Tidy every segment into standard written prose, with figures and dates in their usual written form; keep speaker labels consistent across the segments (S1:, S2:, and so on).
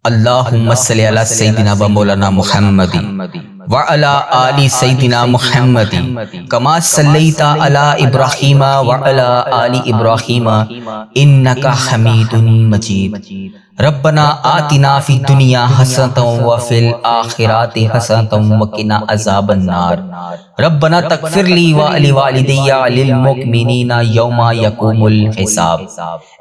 S1: اللہم صلی علی سیدنا و مولانا محمد وعلی آل سیدنا محمد کما صلیت علی ابراہیم وعلی آل ابراہیم انک حمید مجید۔ ربنا آتنا فی الدنیا حسنۃ وفی الآخرۃ حسنۃ وقنا عذاب النار۔ ربنا تغفر لی ولوالدی وللمؤمنین یوم یقوم الحساب۔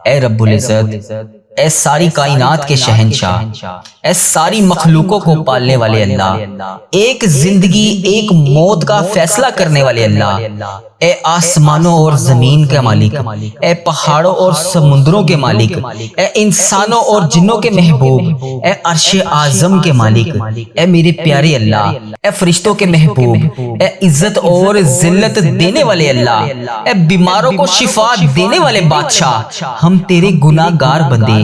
S1: اے رب العزت، اے ساری کائنات کے شہنشاہ، اے ساری مخلوقوں کو پالنے والے اللہ، ایک زندگی ایک موت کا فیصلہ کرنے والے اللہ، اے آسمانوں اور زمین کے مالک، اے پہاڑوں اور سمندروں کے مالک، اے انسانوں اور جنوں کے محبوب، اے عرش اعظم کے مالک، اے میرے پیارے اللہ، اے فرشتوں کے محبوب، اے عزت اور ذلت دینے والے اللہ، اے بیماروں کو شفا دینے والے بادشاہ، ہم تیرے گناہ گار بندے،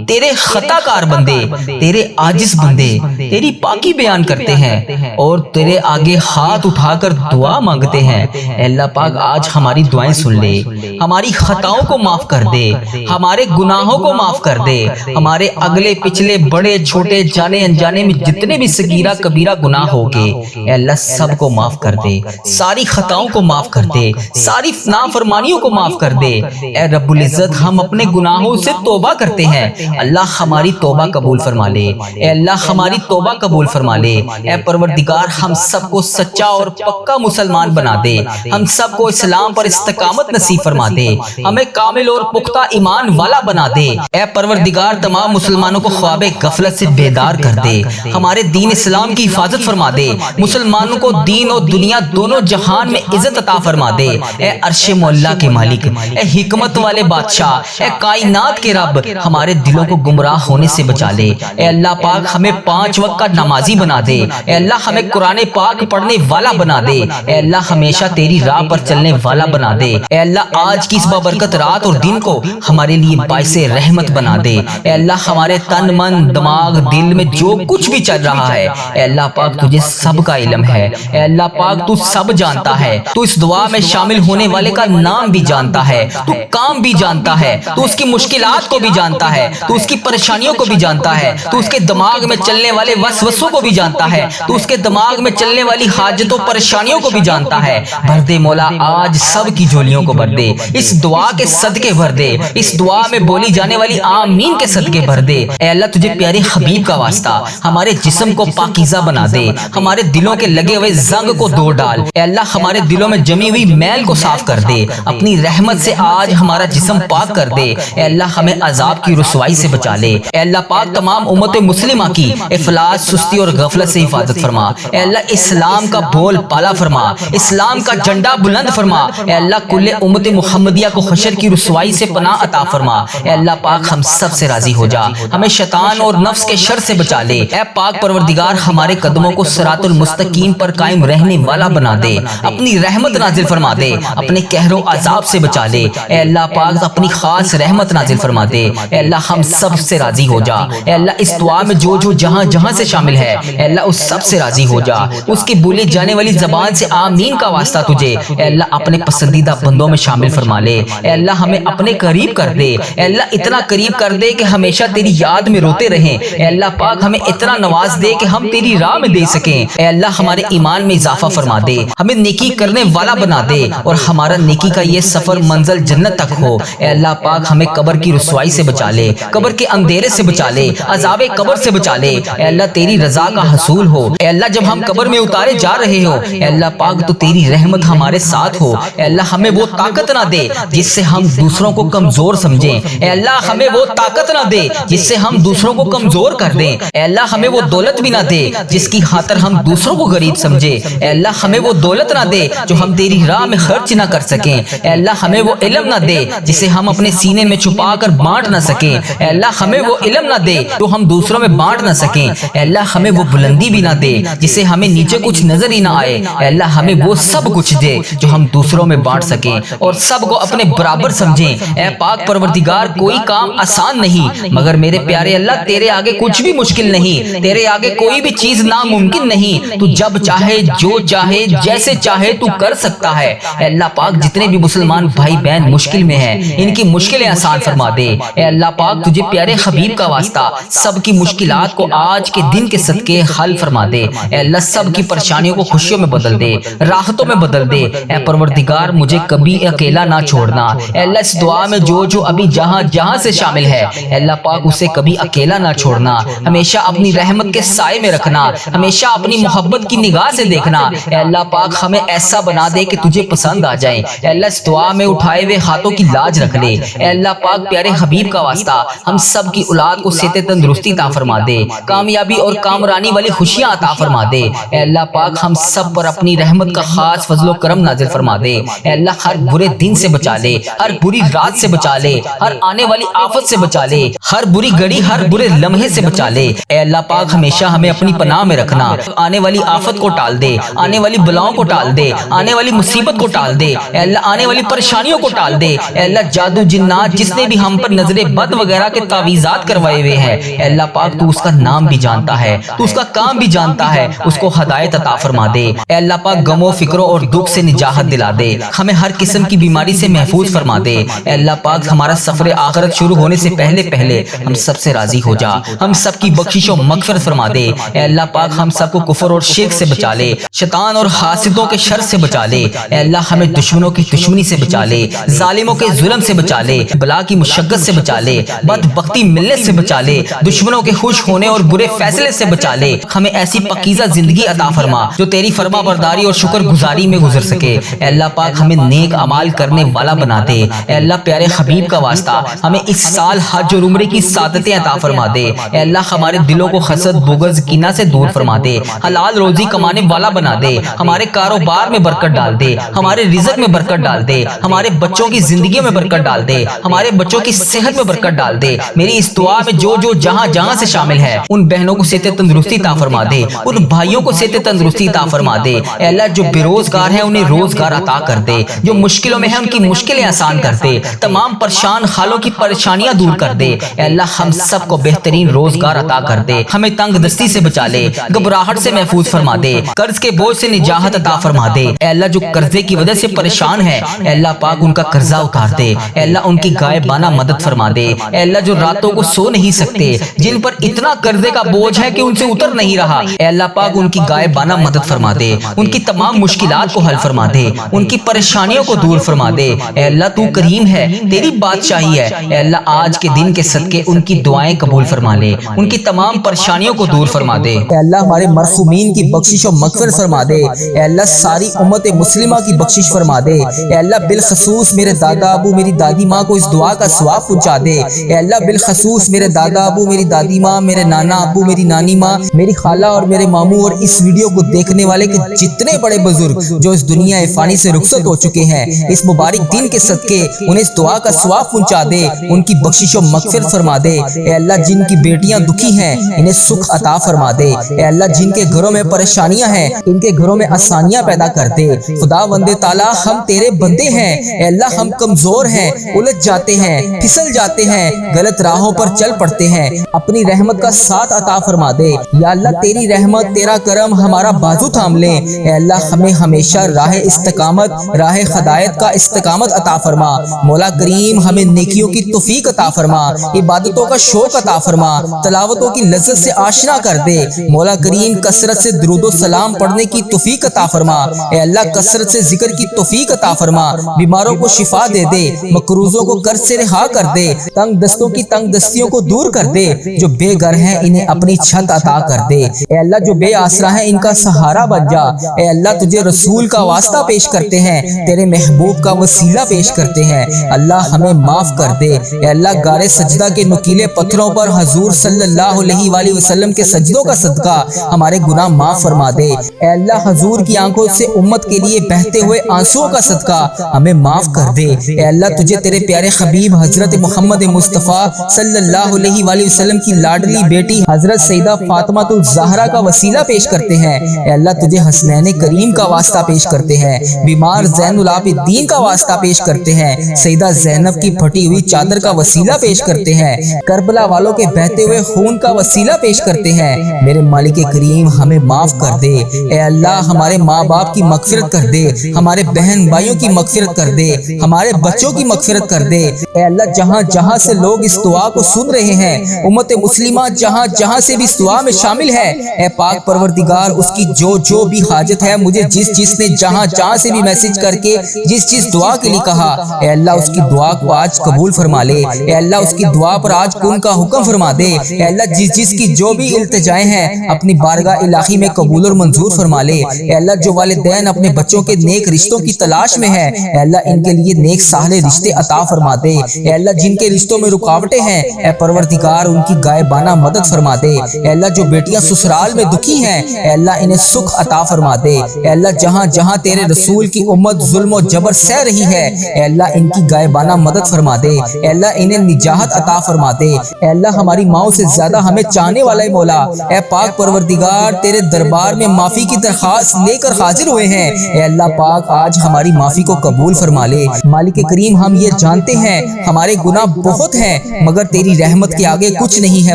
S1: تیرے خطا کار بندے، تیرے عاجز بندے تیری پاکی بیان کرتے ہیں اور تیرے آگے ہاتھ اٹھا کر دعا مانگتے ہیں۔ اے اللہ پاک، آج ہماری دعائیں سن لے، ہماری خطاؤں کو معاف کر دے، ہمارے گناہوں کو معاف کر دے، ہمارے اگلے پچھلے بڑے چھوٹے جانے انجانے میں جتنے بھی صغیرہ کبیرہ گناہ ہو گے، اے اللہ سب کو معاف کر دے، ساری خطاؤں کو معاف کر دے، ساری نافرمانیوں کو معاف کر دے۔ اے رب العزت، ہم اپنے گناہوں سے توبہ کرتے ہیں، اللہ ہماری توبہ قبول فرما لے، اے اللہ ہماری توبہ قبول فرما لے۔ اے پروردگار، ہم سب کو سچا اور پکا مسلمان بنا دے، ہم سب کو اسلام پر استقامت نصیب فرما دے، ہمیں کامل اور پختہ ایمان والا بنا دے۔ اے پروردگار، تمام مسلمانوں کو خواب غفلت سے بیدار کر دے، ہمارے دین اسلام کی حفاظت فرما دے، مسلمانوں کو دین اور دنیا دونوں جہان میں عزت عطا فرما دے۔ اے عرش مولا کے مالک، اے حکمت والے بادشاہ، اے کائنات کے رب، ہمارے دلوں کو گمراہ ہونے سے بچا لے۔ اے اللہ پاک، ہمیں 5 وقت کا نمازی بنا دے، اے اللہ ہمیں قرآن پاک پڑھنے والا بنا دے، اے اللہ ہمیشہ تیری راہ پر چلنے والا بنا دے۔ اے اللہ آج کی اس بابرکت رات اور دن کو ہمارے لیے باعث رحمت بنا دے۔ اے اللہ ہمارے تن من دماغ دل میں جو کچھ بھی چل رہا ہے، اے اللہ پاک تجھے سب کا علم ہے، اے اللہ پاک تو سب جانتا ہے، تو اس دعا میں شامل ہونے والے کا نام بھی جانتا ہے، تو کام بھی جانتا ہے، تو اس کی مشکلات کو بھی جانتا ہے، تو اس کی پریشانیوں کو بھی جانتا ہے، تو اس کے دماغ میں چلنے والے وسوسوں کو بھی جانتا ہے، تو اس کے دماغ میں چلنے والی حاجتوں پریشانیوں کو بھی جانتا ہے۔ بھر دے مولا، آج سب کی جھولیوں کو بھر دے، اس دعا کے صدقے بھر دے، اس دعا میں بولی جانے والی آمین کے صدقے بھر دے۔ اے اللہ تجھے پیارے حبیب کا واسطہ ہمارے جسم کو پاکیزہ بنا دے، ہمارے دلوں کے لگے ہوئے زنگ کو دور ڈال، اے اللہ ہمارے دلوں میں جمی ہوئی میل کو صاف کر دے، اپنی رحمت سے آج ہمارا جسم پاک کر دے۔ اے اللہ ہمیں عذاب کی رسوائی سے بچا لے، اے اللہ پاک تمام امت مسلمہ کی افلاس، سستی اور غفلت سے حفاظت فرما، اے اللہ اسلام کا بول پالا فرما، اسلام کا جھنڈا بلند فرما، اے اللہ کل امت محمدیہ کو حشر کی رسوائی سے پناہ عطا فرما۔ اے اللہ پاک ہم سب سے راضی ہو جا، ہمیں شیطان اور نفس کے شر سے بچا لے۔ اے پاک پروردگار، ہمارے قدموں کو صراط المستقیم پر قائم رہنے والا بنا دے، اپنی رحمت نازل فرما دے، اپنے قہر و عذاب سے بچا لے۔ اے اللہ پاک اپنی خاص رحمت نازل فرما دے، اے اللہ ہم سب سے راضی ہو جا۔ اے اللہ اس دعا میں جو جہاں جہاں سے شامل ہے، اے اللہ اس سب سے راضی ہو جا، اس کی بولی جانے والی زبان سے آمین کا واسطہ تجھے اے اللہ اپنے پسندیدہ بندوں میں شامل فرما لے۔ اے اللہ ہمیں اپنے قریب کر دے، اے اللہ اتنا قریب کر دے کہ ہمیشہ تیری یاد میں روتے رہیں۔ اے اللہ پاک ہمیں اتنا نواز دے کہ ہم تیری راہ میں دے سکیں۔ اے اللہ ہمارے ایمان میں اضافہ فرما دے، ہمیں نیکی کرنے والا بنا دے اور ہمارا نیکی کا یہ سفر منزل جنت تک ہو۔ اے اللہ پاک ہمیں قبر کی رسوائی سے بچا لے، قبر کے اندھیرے سے بچا لے، عذاب قبر سے بچا لے۔ اے اللہ تیری رضا کا حصول ہو، اے اللہ جب ہم قبر میں اتارے جا رہے ہو، اے اللہ پاک تو تیری رحمت ہمارے ساتھ ہو۔ اے اللہ ہمیں وہ طاقت نہ دے جس سے ہم دوسروں کو کمزور سمجھیں، اے اللہ ہمیں وہ طاقت نہ دے جس سے ہم دوسروں کو کمزور کر دیں، اے اللہ ہمیں وہ دولت بھی نہ دے جس کی خاطر ہم دوسروں کو غریب سمجھیں، اے اللہ ہمیں وہ دولت نہ دے جو ہم تیری راہ میں خرچ نہ کر سکیں، اے اللہ ہمیں وہ علم نہ دے جسے ہم اپنے سینے میں چھپا کر بانٹ نہ سکیں، اے اللہ ہمیں وہ علم نہ دے جو ہم دوسروں میں بانٹ نہ سکیں، اے اللہ ہمیں وہ بلندی بھی نہ دے جسے ہمیں نیچے کچھ نظر ہی نہ آئے، اے اللہ ہمیں وہ سب کچھ دے جو جو ہم دوسروں میں بانٹ سکیں اور سب کو اپنے برابر سمجھیں۔ اے پاک پروردگار، کوئی کام آسان نہیں، مگر میرے پیارے اللہ تیرے آگے کچھ بھی مشکل نہیں، تیرے آگے کوئی بھی چیز ناممکن نہیں۔ تو جب چاہے، جو چاہے، جیسے چاہے تو کر سکتا ہے۔ اے اللہ پاک، جتنے بھی مسلمان بھائی بہن مشکل میں ہیں ان کی مشکلیں آسان فرما دے۔ اے اللہ پاک، تجھے پیارے حبیب کا واسطہ سب کی مشکلات کو آج کے دن کے صدقے حل فرما دے۔ اے اللہ سب کی پریشانیوں کو خوشیوں میں بدل دے، راحتوں میں بدل دے۔ اے پروردگار، مجھے کبھی اکیلا نہ چھوڑنا۔ اے اللہ اس دعا میں جو ابھی جہاں جہاں سے شامل ہے، اے اللہ پاک اسے کبھی اکیلا نہ چھوڑنا، ہمیشہ اپنی رحمت کے سائے میں رکھنا، ہمیشہ اپنی محبت کی نگاہ سے دیکھنا۔ اے اللہ پاک ہمیں ایسا بنا دے کہ تجھے پسند آ جائے۔ اے اللہ اس دعا میں اٹھائے ہوئے ہاتھوں کی لاج رکھ لے۔ اے اللہ پاک، پیارے حبیب کا واسطہ ہم سب کی اولاد کو صحت تندرستی عطا فرما دے، کامیابی اور کامرانی والی خوشیاں عطا فرما دے۔ اے اللہ پاک، ہم سب پر اپنی رحمت کا خاص فضل و کرم نازل فرما دے۔ اے اللہ ہر برے دن سے بچا لے، ہر بری رات سے بچا لے، ہر آنے والی آفت سے بچا لے، ہر بری گھڑی، ہر برے لمحے سے بچا لے۔ اے اللہ پاک، ہمیشہ ہمیں اپنی پناہ میں رکھنا، آنے والی آفت کو ٹال دے، آنے والی بلاؤں کو ٹال دے، آنے والی مصیبت کو ٹال دے۔ اے اللہ آنے والی پریشانیوں کو ٹال دے۔ اے اللہ جادو جنات جس نے بھی ہم پر نظر بد وغیرہ کے تعویذات کروائے ہوئے ہیں، اے اللہ پاک تو اس کا نام بھی جانتا ہے، تو اس کا کام بھی جانتا ہے، اس کو ہدایت عطا فرما دے۔ اے اللہ پاک غموں فکروں اور دکھ سے نجات دلا دے، ہمیں ہر قسم کی بیماری سے محفوظ فرما دے۔ اے اللہ پاک، ہمارا سفر آخرت شروع ہونے سے پہلے ہم سب سے راضی ہو جا، ہم سب کی بخشش و مغفرت فرما دے۔ اے اللہ پاک، ہم سب کو کفر اور شرک سے بچا لے، شیطان اور حاسدوں کے شر سے بچا لے۔ اے اللہ ہمیں دشمنوں کی دشمنی سے بچا لے، ظالموں کے ظلم سے بچا لے، بلا کی مشقت سے بچا لے، بدبختی ملنے سے بچا لے، دشمنوں کے خوش ہونے اور برے فیصلے سے بچا لے۔ ہمیں ایسی پاکیزہ زندگی عطا فرما جو تیری فرما برداری اور شکر گزاری میں گزر سکے۔ اے اللہ پاک، ہمیں نیک اعمال کرنے والا بنا دے۔ اے اللہ پیارے حبیب کا واسطہ ہمیں اس سال حج اور عمرے کی سعادتیں عطا فرما دے۔ اے اللہ ہمارے دلوں کو حسد، بغض، کینہ سے دور فرما دے، حلال روزی کمانے والا بنا دے، ہمارے کاروبار میں برکت ڈال دے، ہمارے رزق میں برکت ڈال دے، ہمارے بچوں کی زندگی میں برکت ڈال دے، ہمارے بچوں کی صحت میں برکت ڈال دے۔ میری اس دعا میں جو جہاں جہاں سے شامل ہے ان بہنوں کو صحت تندرستی عطا فرما دے، ان بھائیوں کو صحت تندرستی عطا فرما دے۔ اے اللہ جو بے روزگار ہیں انہیں روزگار عطا کر دے، جو مشکلوں میں ہیں ان کی مشکلیں آسان کر دے، تمام پریشان حالوں کی پریشانیاں دور کر دے۔ اے اللہ ہم سب کو بہترین روزگار عطا کر دے، ہمیں تنگ دستی سے بچا لے، گھبراہٹ سے محفوظ فرما دے، قرض کے بوجھ سے نجات عطا فرما دے۔ اے اللہ جو قرضے کی وجہ سے پریشان ہے، اے اللہ پاک ان کا قرضہ اتار دے، اے اللہ ان کی غائبانہ مدد فرما دے۔ اے اللہ جو راتوں کو سو نہیں سکتے، جن پر اتنا قرضے کا بوجھ ہے کہ ان سے اتر نہیں رہا، اے اللہ پاک ان کی غائبانہ مدد فرما دے، ان کی تمام مشکلات کو حل فرما دے، ان کی پریشانیوں کو دور فرما دے۔ اے اللہ تو کریم ہے، تیری بادشاہی ہے۔ اے اللہ آج کے دن کے صدقے ان کی دعائیں قبول فرما لے، ان کی تمام پریشانیوں کو دور فرما دے۔
S2: اے اللہ ہمارے مرحومین کی بخشش و مغفرت فرما دے۔ اے اللہ ساری امت مسلمہ کی بخشش فرما دے۔ اے اللہ بالخصوص میرے دادا ابو میری دادی ماں کو اس دعا کا ثواب پہنچا دے۔ اے اللہ بالخصوص میرے دادا ابو میری دادی ماں، میرے نانا ابو میری نانی ماں، میری خالہ اور میرے ماموں اور اس ویڈیو کو دیکھنے والے کے جتنے بڑے بزرگ جو اس دنیا فانی سے رخصت ہو چکے ہیں، اس مبارک دن کے صدقے انہیں اس دعا کا ثواب پہنچا دے، ان کی بخشش و مغفرت فرما دے۔ اے اللہ جن کی بیٹیاں دکھی ہیں انہیں سکھ عطا فرما دے۔ اے اللہ جن کے گھروں میں پریشانیاں ہیں ان کے گھروں میں آسانیاں پیدا کر دے۔ خدا وند تعالیٰ ہم تیرے بندے ہیں، اے اللہ ہم کمزور ہیں، الجھ جاتے ہیں، پھسل جاتے ہیں، غلط راہوں پر چل پڑتے ہیں، اپنی رحمت کا ساتھ عطا فرما دے۔ یا اللہ تیری رحمت تیرا کرم ہمارا بازو تھام لے۔ اے اللہ ہمیں ہمیشہ راہ استقامت، راہ ہدایت کا استقامت عطا فرما۔ مولا کریم ہمیں نیکیوں کی توفیق عطا فرما، عبادتوں کا شوق عطا فرما، تلاوتوں کی لذت سے آشنا کر دے۔ مولا کریم کثرت سے درود و سلام پڑھنے کی توفیق عطا فرما۔ اے اللہ کثرت سے ذکر کی توفیق عطا فرما، بیماروں کو شفا دے دے، مقروضوں کو قرض سے رہا کر دے، تنگ دستوں کی تنگ دستیوں کو دور کر دے، جو بے گھر ہیں انہیں اپنی چھت عطا کر دے۔ اے اللہ جو بے آسرا ہیں ان کا سہارا بن جا۔ اے اللہ تجھے رسول کا واسطہ پیش کرتے ہیں، تیرے محبوب کا وسیلہ پیش کرتے ہیں، اللہ ہمیں معاف کر دے۔ اے اللہ غار سجدہ کے نکیلے پتھروں پر حضور صلی اللہ علیہ وآلہ وسلم کے سجدوں کا صدقہ ہمارے گناہ معاف فرما دے۔ اے اللہ حضور کی آنکھوں سے امت کے لیے بہتے ہوئے آنسوؤں کا صدقہ ہمیں معاف کر دے۔ اے اللہ تجھے تیرے پیارے حبیب حضرت محمد مصطفیٰ صلی اللہ علیہ وآلہ وسلم کی لاڈلی بیٹی حضرت سیدہ فاطمہ الزہرا کا وسیلہ پیش کرتے ہیں۔ اے اللہ تجھے حسنین کریم کا واسطہ پیش کرتے ہیں، بیمار زین العابدین کا واسطہ پیش کرتے ہیں، سیدہ زینب کی پھٹی ہوئی چادر کا وسیلہ پیش کرتے ہیں، کربلا والوں کے بہتے ہوئے خون کا وسیلہ پیش کرتے ہیں۔ میرے مالک کریم ہمیں معاف کر دے، اے اللہ ہمارے ماں باپ کی مغفرت کر دے، ہمارے بہن بھائیوں کی مغفرت کر دے، ہمارے بچوں کی مغفرت کر دے۔ اے اللہ جہاں جہاں سے لوگ اس دعا کو سن رہے ہیں، امت مسلمہ جہاں جہاں سے بھی اس دعا میں شامل ہے، اے پاک پروردگار اس کی جو بھی حاجت ہے، مجھے جس نے جہاں جہاں سے بھی میسج کر کے جس دعا کے لیے کہا، اے اللہ اس کی دعا کو آج قبول فرما لے، اے اللہ اس کی دعا پر آج کن کا حکم فرما دے، اے اللہ جس کی جو بھی التجائیں ہیں اپنی بارگاہ الہی میں قبول اور منظور فرما لے۔ اے اللہ جو والدین اپنے بچوں کے نیک رشتوں کی تلاش میں ہے، اے اللہ ان کے لیے نیک صالح رشتے عطا فرما دے۔ اے اللہ جن کے رشتوں میں رکاوٹیں ہیں، اے پروردگار ان کی غائبانہ مدد فرما دے۔ اے اللہ جو بیٹیاں سسرال میں دکھی ہیں، اے اللہ انہیں سکھ عطا فرما دے۔ اے اللہ جہاں جہاں تیرے رسول کی امت ظلم و جبر سہ رہی ہے، اے اللہ ان کی غائبانہ مدد فرما دے۔ اے اللہ انہیں نجات عطا فرما دے۔ اے اللہ ہماری ماؤں سے زیادہ ہمیں چاہنے والا مولا، اے پاک پروردگار تیرے دربار میں معافی کی درخواست لے کر حاضر ہوئے ہیں، اے اللہ پاک آج ہماری معافی کو قبول فرما لے۔ مالک کریم ہم یہ جانتے ہیں ہمارے گناہ بہت ہیں، مگر تیری رحمت کے آگے کچھ نہیں ہے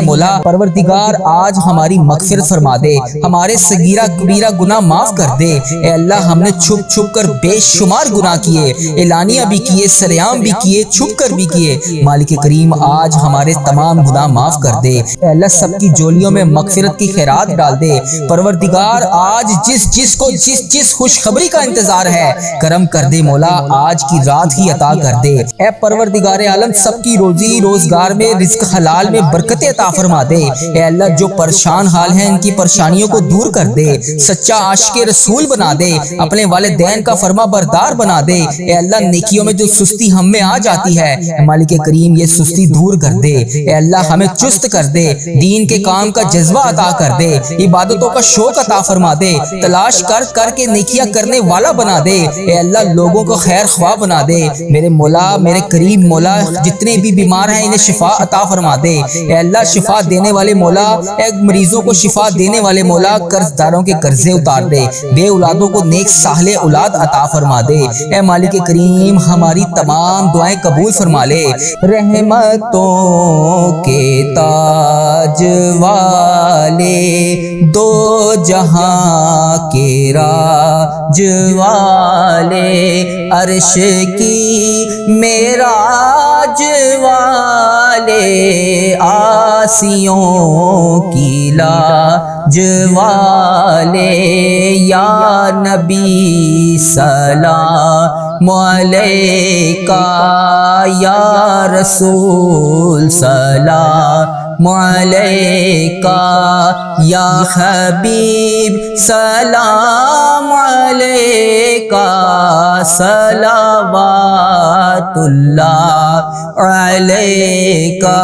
S2: مولا۔ پروردگار آج ہماری مغفرت فرما دے، ہمارے صغیرہ کبیرہ گناہ معاف کر دے۔ اے اللہ ہم نے چھپ چھپ کر بے شمار گناہ کیے، اعلانیہ بھی کیے، سریعام بھی کیے، چھپ کر بھی کیے۔ مالک کریم آج ہمارے تمام گناہ معاف کر دے۔ اے اللہ سب کی جولیوں میں مغفرت کی خیرات ڈال دے۔ پروردگار آج جس کو جس خوشخبری کا انتظار ہے کرم کر دے مولا، آج کی رات ہی عطا کر دے۔ اے پروردگار عالم سب کی روزی روزگار میں رزق حلال میں برکت عطا فرما دے۔ اے اللہ جو پریشان حال ہیں ان کی پریشانیوں کو دور کر دے، سچا عاشق رسول بنا دے، اپنے والدین کا فرما بردار بنا دے۔ اے اللہ نیکیوں میں جو سستی ہم میں آ جاتی ہے، مالک کریم یہ سستی دور کر دے۔ اے اللہ ہمیں چست کر دے، دین کے کام کا جذبہ عطا کر دے، عبادتوں کا شوق عطا فرما دے، تلاش کر کے نیکیاں کرنے والا بنا دے۔ اے اللہ لوگوں کو خیر خواہ بنا دے۔ میرے مولا میرے قریب مولا جتنے بھی بیمار ہیں انہیں شفا عطا فرما دے۔ اے اللہ شفا دینے والے مولا، اے مریضوں کو شفا دینے والے مولا قرض داروں کے قرضے اتار دے، بے اولادوں کو نیک صالح اولاد عطا فرما دے۔ اے مالک کریم ہماری تمام دعائیں قبول فرما لے۔ رحمتوں کے تاج والے، دو جہاں کے راج والے، عرش کی معراج والے، آسیوں کی لاج والے، یا نبی سلام علیکہ، یا رسول سلام علیکہ، یا حبیب سلام علیکہ، صلوات اللہ علیکہ۔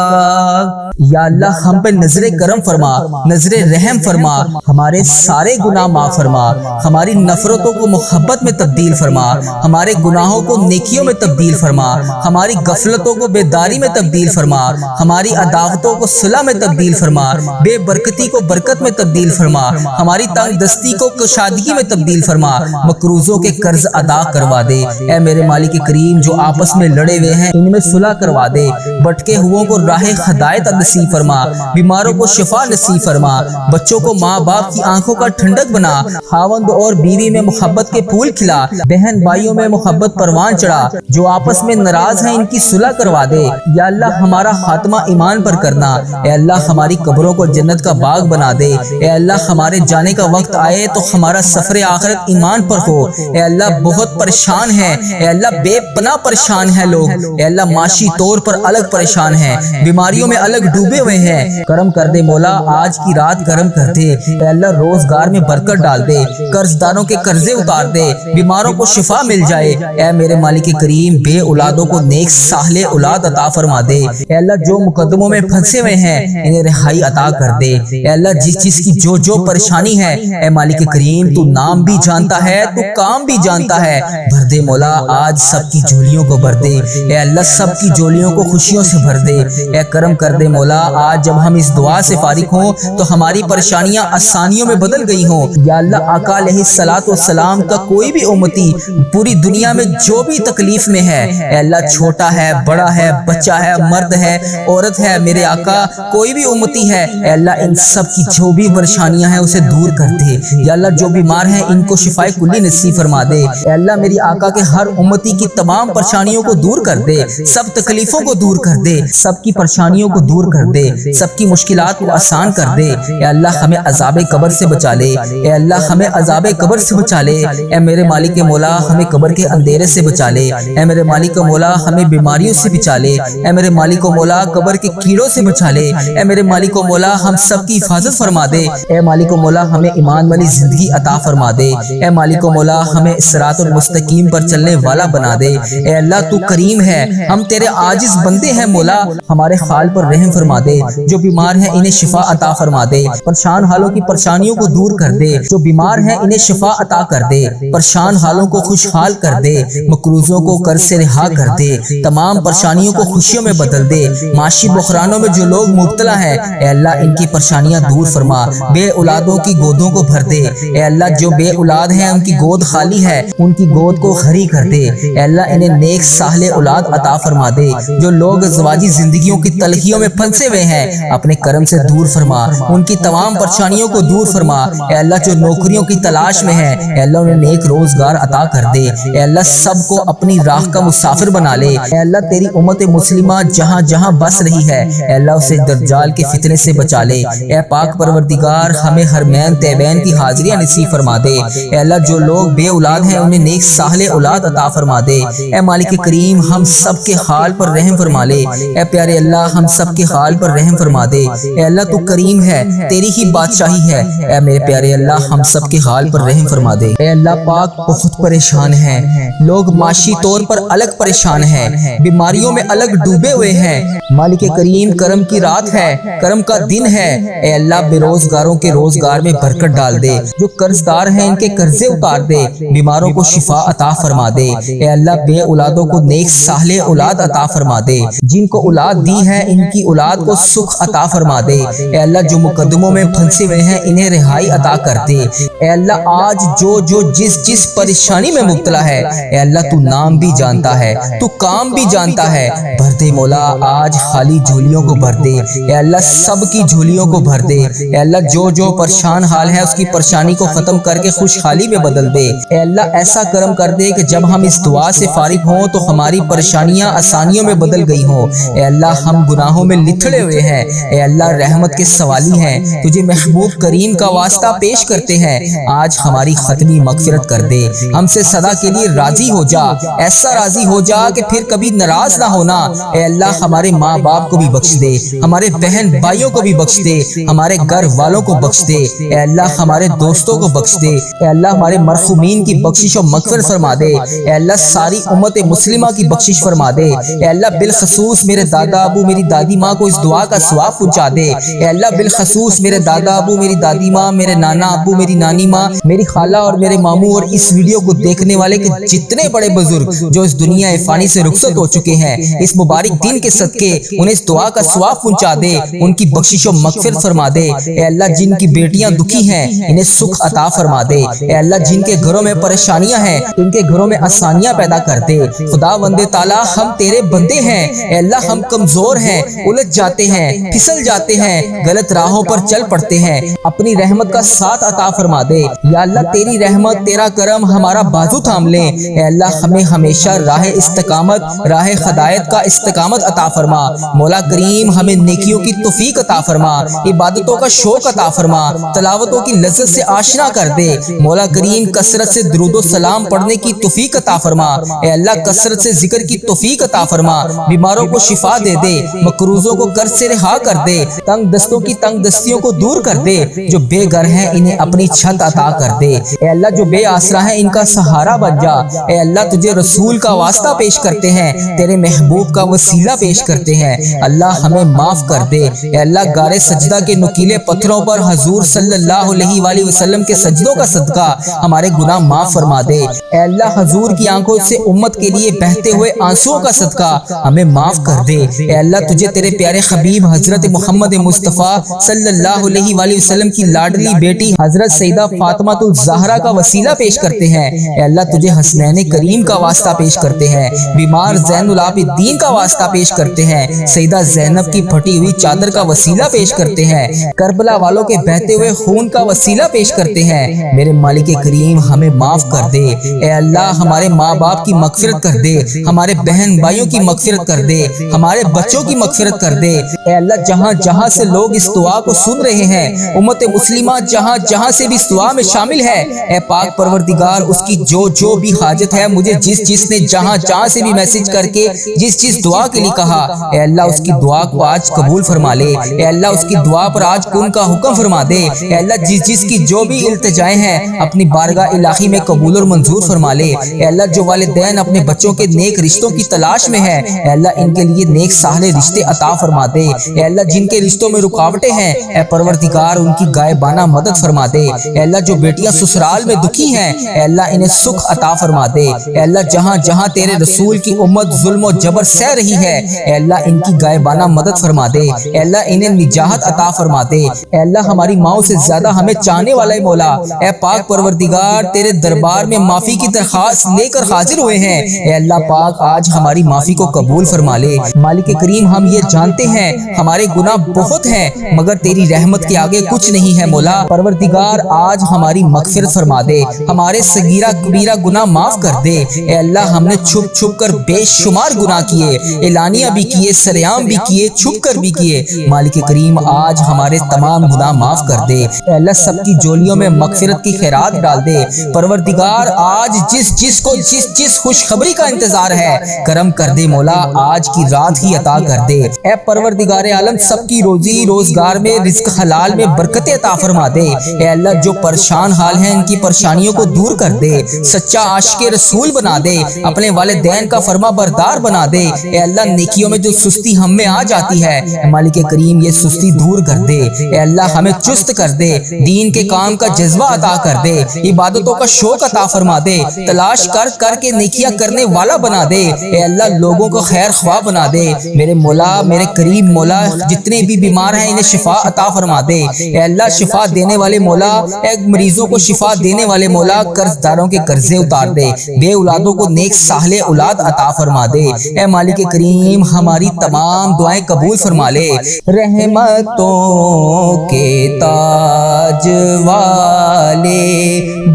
S2: یا اللہ ہم پہ نظر کرم فرما، نظر رحم فرما، ہمارے سارے گناہ معاف فرما، ہماری نفرتوں کو محبت میں تبدیل فرما، ہمارے گناہوں کو نیکیوں میں تبدیل فرما، ہماری غفلتوں کو بیداری میں تبدیل فرما، ہماری عداوتوں کو صلح میں تبدیل فرما، بے برکتی کو برکت میں تبدیل فرما، ہماری تنگ دستی کو کشادگی میں تبدیل فرما، مقروضوں کے قرض ادا کروا دے۔ اے میرے مالک کریم جو آپس میں لڑے ہوئے ہیں ان میں صلح کروا دے، بھٹکے ہوئوں کو راہ ہدایت نصیب فرما، بیماروں کو شفا نصیب فرما، بچوں کو ماں باپ کی آنکھوں کا ٹھنڈک بنا، خاوند اور بیوی میں محبت کے پھول کھلا، بہن بھائیوں میں محبت پروان چڑھا، جو آپس میں ناراض ہیں ان کی صلح کروا دے۔ یا اللہ ہمارا خاتمہ ایمان پر کرنا، اے اللہ ہماری قبروں کو جنت کا باغ بنا دے، اے اللہ ہمارے جانے کا وقت آئے تو ہمارا سفر آخرت ایمان پر ہو۔ اے اللہ بہت پریشان ہیں، اے اللہ بے پناہ پریشان ہیں لوگ، اے اللہ معاشی طور پر الگ پریشان ہیں، بیماریوں میں الگ ڈوبے ہوئے ہیں، کرم کر دے مولا آج کی رات کرم کر دے۔ اے اللہ روزگار میں برکت ڈال دے، قرض داروں کے قرضے اتار دے، بیماروں کو شفا مل جائے۔ اے میرے مالک کریم بے اولادوں کو نیک صالح اولاد عطا فرما دے۔ اے اللہ جو مقدموں میں پھنسے ہوئے ہیں انہیں رہائی عطا کر دے۔ اے اللہ جس جس کی جو جو پریشانی ہے اے مالک کریم تو نام بھی جانتا ہے تو کام بھی جانتا ہے، بھر دے مولا آج سب کی جھولیوں کو بھر دے۔ اے اللہ سب کی جھولیوں کو خوشیوں سے بھر دے۔ اے کرم کر دے مولا آج جب ہم اس دعا سے فارغ ہوں تو ہماری پریشانیاں آسانیوں میں بدل گئی ہوں۔ یا اللہ آقا علیہ الصلوۃ والسلام کا کوئی بھی امتی پوری دنیا میں جو بھی تکلیف میں ہے، اے اللہ چھوٹا ہے بڑا ہے بچہ ہے مرد ہے عورت ہے، میرے آقا کوئی بھی امتی ہے، اے اللہ ان سب کی جو بھی پریشانیاں ہیں اسے دور کر دے۔ یا اللہ جو بیمار ہیں ان کو شفائے کلی نصیب فرما دے۔ اے اللہ میری آقا کے ہر امتی کی تمام پریشانیوں کو دور کر دے، سب تکلیفوں کو دور کر دے، سب کی پریشانیوں کو دور کر دے، سب کی مشکلات کو آسان کر دے۔ اے اللہ ہمیں عذاب قبر سے بچا لے، اے اللہ ہمیں عذاب قبر سے بچا لے۔ اے میرے مالک مولا ہمیں قبر کے اندھیرے سے بچا لے، اے میرے مالک مولا ہمیں بیماریوں سے بچا لے، اے میرے مالک مولا قبر کے کیڑوں سے بچا لے، اے میرے مالک مولا ہم سب کی حفاظت فرما دے۔ اے مالک مولا ہمیں ایمان والی زندگی عطا فرما دے، اے مالک مولا ہمیں صراط المستقیم پر چلنے والا بنا دے۔ اے اللہ تو کریم ہے، ہم تیرے عاجز بندے ہیں مولا، ہمارے حال پر رحم فرما دے، جو بیمار ہیں انہیں شفا عطا فرما دے، پریشان حالوں کی پریشانیوں کو دور کر دے، جو بیمار ہیں انہیں شفا عطا کر دے، پریشان حالوں کو خوشحال کر دے، مقروضوں کو قرض سے رہا کر دے، تمام پریشانیوں کو خوشیوں میں بدل دے۔ معاشی بحرانوں میں جو لوگ مبتلا ہیں اے اللہ ان کی پریشانیاں دور فرما، بے اولادوں کی گودوں کو بھر دے، اے اللہ جو بے اولاد ہیں ان کی گود خالی ہے ان کی گود کو ہری کر دے، اے اللہ انہیں نیک صالح اولاد عطا فرما دے، جو لوگ ازواجی زندگیوں کی تلخیوں میں پھنسے ہوئے ہیں اپنے کرم سے دور فرما، ان کی تمام پریشانیوں کو دور فرما، اے اللہ جو نوکریوں کی تلاش میں ہے اے اللہ انہیں نیک روزگار عطا کر دے، اے اللہ سب کو اپنی راہ کا مسافر بنا لے، اے اللہ تیری امت مسلمہ جہاں جہاں بس رہی ہے اے اللہ اسے دجال کے فتنے سے بچا لے، اے پاک پروردگار ہمیں حرمین طیبین کی حاضریاں نصیب فرما دے، اے اللہ جو لوگ بے اولاد ہیں انہیں نیک صالح اولاد عطا فرما دے، اے مالک کریم ہم سب کے حال پر رحم فرما لے، اے پیارے اللہ ہم سب کے حال پر رحم فرما دے، اے اللہ تو کریم ہے تیری ہی بادشاہی ہے، اے میرے پیارے اللہ ہم سب کے حال پر رحم فرما دے۔ اے اللہ پاک بہت پریشان ہیں لوگ، معاشی طور پر الگ پریشان ہیں، بیماریوں میں الگ ڈوبے ہوئے ہیں، مالک کریم کرم کی رات ہے کرم کا دن ہے، اے اللہ بے روزگاروں کے روزگار میں برکت ڈال دے، جو قرض دار ہیں ان کے قرضے اتار دے، بیماروں کو شفا عطا فرما دے، اے اللہ بے اولادوں کو نیک صالح اولاد عطا فرما دے، جن کو اولاد دی ہے ان کی اولاد کو سکھ عطا فرما دے، اے اللہ جو مقدموں میں پھنسے ہوئے ہیں انہیں رہائی عطا کر دے، اے اللہ آج جو جس پریشانی میں مبتلا ہے اے اللہ تو نام بھی جانتا ہے تو کام بھی جانتا ہے، بھر دے مولا آج خالی جھولیوں کو بھر دے، اے اللہ سب کی جھولیوں کو بھر دے، اے اللہ جو پریشان حال ہے اس کی پریشانی کو ختم کر کے خوشحالی میں بدل دے، اے اللہ ایسا کرم کر دے کہ جب ہم اس دعا سے فارغ ہوں تو ہماری پریشانیاں آسانیوں میں بدل گئی ہوں، اے اللہ ہم گناہوں میں لتھڑے ہوئے ہیں، اے اللہ رحمت کے سوالی ہیں، تجھے محبوب کریم کا واسطہ پیش کرتے ہیں، آج ہماری ختمی مغفرت کر دے، ہم سے سدا کے لیے راضی ہو جا، ایسا راضی ہو جا کہ پھر کبھی ناراض نہ ہونا، اے اللہ ہمارے ماں باپ کو بھی بخش دے، ہمارے بہن بھائیوں کو بھی بخش دے، ہمارے گھر والوں کو بخش دے، اے اللہ ہمارے دوستوں کو بخش دے، اے اللہ ہمارے مرحومین کی بخشش و مغفرت فرما دے، اے اللہ ساری امت مسلمہ کی بخشش فرما دے، اے اللہ بالخصوص میرے دادا ابو میری دادی ماں کو اس دعا کا ثواب پہنچا دے، اے اللہ بالخصوص میرے دادا ابو میری دادی ماں میرے نانا ابو میری نانی ماں میری خالہ اور میرے ماموں اور اس ویڈیو کو دیکھنے والے کے جتنے بڑے بزرگ جو اس دنیا فانی سے رخصت ہو چکے ہیں اس مبارک دن کے صدقے انہیں اس دعا کا ثواب پہنچا دے، ان کی بخشش و مغفرت فرما دے، اے اللہ جن کی بیٹیاں دکھی ہیں انہیں سکھ عطا فرما دے، اے اللہ جن کے گھروں میں پریشانیاں ہیں ان کے گھروں میں آسانیاں پیدا کر دے، خدا وند تعالی ہم تیرے بندے ہیں، اے اللہ ہم کمزور ہیں، الجھ جاتے ہیں پھسل جاتے ہیں، غلط راہوں پر چل پڑتے ہیں، اپنی رحمت کا ساتھ عطا فرما دے، یا اللہ تیری رحمت تیرا کرم ہمارا بازو تھام لے، اے اللہ ہمیں ہمیشہ راہ استقامت راہ ہدایت کا استقامت عطا فرما، مولا کریم ہمیں نیکیوں کی توفیق عطا فرما، عبادتوں کا شوق عطا فرما، تلاوتوں کی لذت سے آشنا کر دے، مولا کریم کثرت سے درود و سلام پڑھنے کی توفیق عطا فرما، اے اللہ کثرت سے ذکر کی توفیق عطا فرما، بیماروں کو شفا دے دے، مقروضوں کو قرض سے رہا کر دے، تنگ دستوں کی تنگ دستیوں کو دور کر دے، جو بے گھر ہیں انہیں اپنی چھت عطا کر دے، اے اللہ جو بے آسرا ہیں ان کا سہارا بن جا، اے اللہ تجھے رسول کا واسطہ پیش کرتے ہیں، تیرے محبوب کا وسیلہ پیش کرتے ہیں، اللہ ہمیں معاف کر دے۔ اے اللہ گارے سجدہ کے نکیلے پتھروں پر حضور صلی اللہ علیہ وآلہ وسلم کے سجدوں کا صدقہ ہمارے گناہ معاف فرما دے۔ اے اللہ حضور کی آنکھوں سے امت کے لیے بہتے ہوئے آنسوؤں کا صدقہ ہمیں معاف کر دے۔ اے اللہ تجھے تیرے پیارے حبیب حضرت محمد مصطفیٰ صلی اللہ علیہ وآلہ وسلم کی لاڈلی بیٹی حضرت سیدہ فاطمہ الزہرا کا وسیلہ پیش کرتے ہیں۔ اے اللہ تجھے حسنین کریم کا واسطہ پیش کرتے ہیں، بیمار زین العابدین کا واسطہ پیش کرتے ہیں، سیدہ زینب کی پھٹی ہوئی چادر کا وسیلہ پیش کرتے ہیں، کربلا والوں کے بہتے ہوئے خون کا وسیلہ پیش کرتے ہیں۔ میرے مالک کریم ہمیں معاف کر دے۔ اے اللہ ہمارے ماں باپ کی مغفرت کر دے، ہمارے بہن بھائیوں کی مغفرت کر دے، ہمارے بچوں کی مغفرت کر دے۔ اے اللہ جہاں جہاں سے لوگ اس دعا کو سن رہے ہیں، امت مسلمہ جہاں جہاں سے بھی اس دعا میں شامل ہے، اے پاک پروردگار اس کی جو بھی حاجت ہے، مجھے جس نے جہاں جہاں سے بھی میسج کر کے جس دعا کے لیے کہا، اے اللہ اس کی دعا کو آج قبول فرما لے۔ اے اللہ اس کی دعا پر آج کن کا حکم فرما دے۔ اے اللہ جس کی جو بھی التجائیں ہیں اپنی بارگاہ الہی میں قبول اور منظور فرما لے۔ اے اللہ جو والدین اپنے بچوں کے نیک رشتوں کی تلاش میں ہیں، اے اللہ ان کے لیے نیک صالح رشتے عطا فرما دے۔ اے اللہ جن کے رشتوں میں رکاوٹیں ہیں، اے پروردگار ان کی غائبانہ مدد فرما دے۔ اے اللہ جو بیٹیاں سسرال میں دکھی ہیں، اے اللہ انہیں سکھ عطا فرما دے۔ اے اللہ جہاں جہاں تیرے رسول کی امت ظلم و جبر سہ رہی ہے، اے اللہ ان کی غائبانہ مدد فرما دے۔ اے اللہ انہیں نجات عطا فرما دے۔ اے اللہ ہماری ماؤں سے زیادہ ہمیں چاہنے والا مولا، اے پاک پروردگار تیرے دربار میں معافی کی درخواست لے کر حاضر ہوئے ہیں۔ اے اللہ پاک آج ہماری معافی کو قبول فرما لے۔ مالک کریم ہم یہ جانتے ہیں ہمارے گناہ بہت ہیں، مگر تیری رحمت کے آگے کچھ نہیں ہے مولا۔ پروردگار آج ہماری مغفرت فرما دے، ہمارے صغیرہ کبیرہ گناہ معاف کر دے۔ اے اللہ ہم نے چھپ چھپ کر بے شمار گناہ کیے، اعلانیہ بھی کیے، سریعام بھی کیے، چھپ کر بھی کیے۔ مالک کریم آج ہمارے تمام گناہ معاف کر دے۔ اے اللہ سب کی جولیوں میں مغفرت کی خیرات ڈال دے۔ پروردگار آج جس کو جس خوشخبری کا انتظار ہے کرم کر دے مولا، آج کی رات ہی عطا کر دے۔ اے پروردگار عالم سب کی روزی روزگار میں رزق حلال میں برکت عطا فرما دے۔ اے اللہ جو پریشان حال ہیں ان کی پریشانیوں کو دور کر دے، سچا عاشق رسول بنا دے، اپنے والدین کا فرما بردار بنا دے۔ اے اللہ نیکیوں میں جو سستی ہم میں آ جاتی ہے، مالک کریم یہ سستی دور کر دے۔ اے اللہ ہمیں چست کر دے، دین کے کام کا جذبہ عطا کر دے، عبادتوں کا شوق عطا فرما دے، تلاش کر کے نیکیاں کرنے والا بنا دے۔ اے اللہ لوگوں کو خیر خواہ بنا دے۔ میرے مولا میرے قریب مولا جتنے بھی بیمار ہیں انہیں شفا عطا فرما دے۔ اے اللہ شفا دینے والے مولا، اے مریضوں کو شفا دینے والے مولا، قرض داروں کے قرضے اتار دے، بے اولادوں کو نیک صالح اولاد عطا فرما دے۔ اے مالک کریم ہماری تمام دعائیں قبول فرما لے۔ رحمتوں کے تاج والے،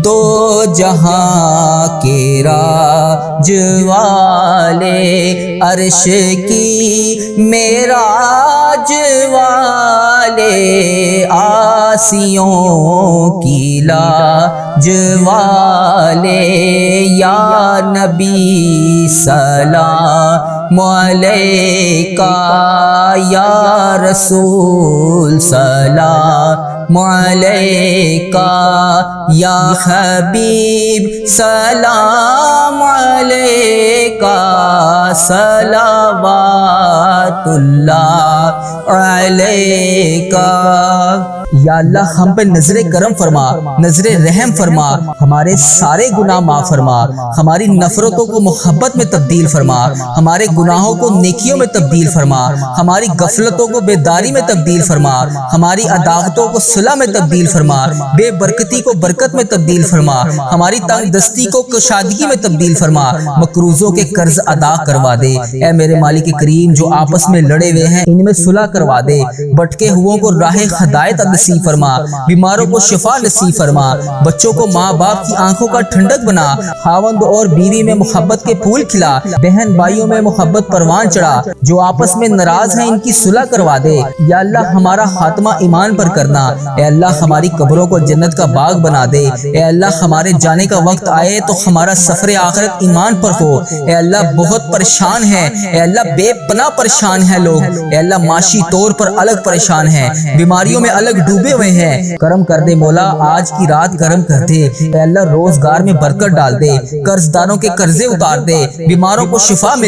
S2: دو جہاں کے راج والے، عرش کی معراج والے، آسیوں کی لاج والے، یا نبی سلام علیکہ، یا رسول سلام علیکہ، یا حبیب سلام علیکہ، صلوات اللہ علیکہ۔ یا اللہ ہم پہ نظر کرم فرما، نظر رحم فرما، ہمارے سارے گناہ معاف فرما، ہماری نفرتوں کو محبت میں تبدیل فرما، ہمارے گناہوں کو نیکیوں میں تبدیل فرما، ہماری غفلتوں کو بیداری میں تبدیل فرما، ہماری عداوتوں کو صلح میں تبدیل فرما، بے برکتی کو برکت میں تبدیل فرما، ہماری تنگ دستی کو کشادگی میں تبدیل فرما، مقروضوں کے قرض ادا کروا دے۔ اے میرے مالک کریم جو آپس میں لڑے ہوئے ہیں ان میں صلح کروا دے، بھٹکے ہوئوں کو راہ ہدایت نصیب فرما، بیماروں کو شفا نصیب فرما، بچوں کو ماں باپ کی آنکھوں کا ٹھنڈک بنا، خاوند اور بیوی میں محبت کے پھول کھلا، بہن بھائیوں میں محبت پروان چڑھا، جو آپس میں ناراض ہیں ان کی صلح کروا دے۔ یا اللہ ہمارا خاتمہ ایمان پر کرنا، اے اللہ ہماری قبروں کو جنت کا باغ بنا دے، اے اللہ ہمارے جانے کا وقت آئے تو ہمارا سفر آخرت ایمان پر ہو۔ اے اللہ بہت پریشان ہے، اے اللہ بے پناہ پریشان ہے لوگ، اے اللہ معاشی طور پر الگ پریشان ہیں، بیماریوں میں الگ ڈوبے ہوئے ہیں، کرم کر دے مولا، آج کی رات کرم کر دے۔ اے اللہ روزگار میں برکت ڈال دے، قرض داروں کے قرضے اتار دے، بیماروں کو شفا مل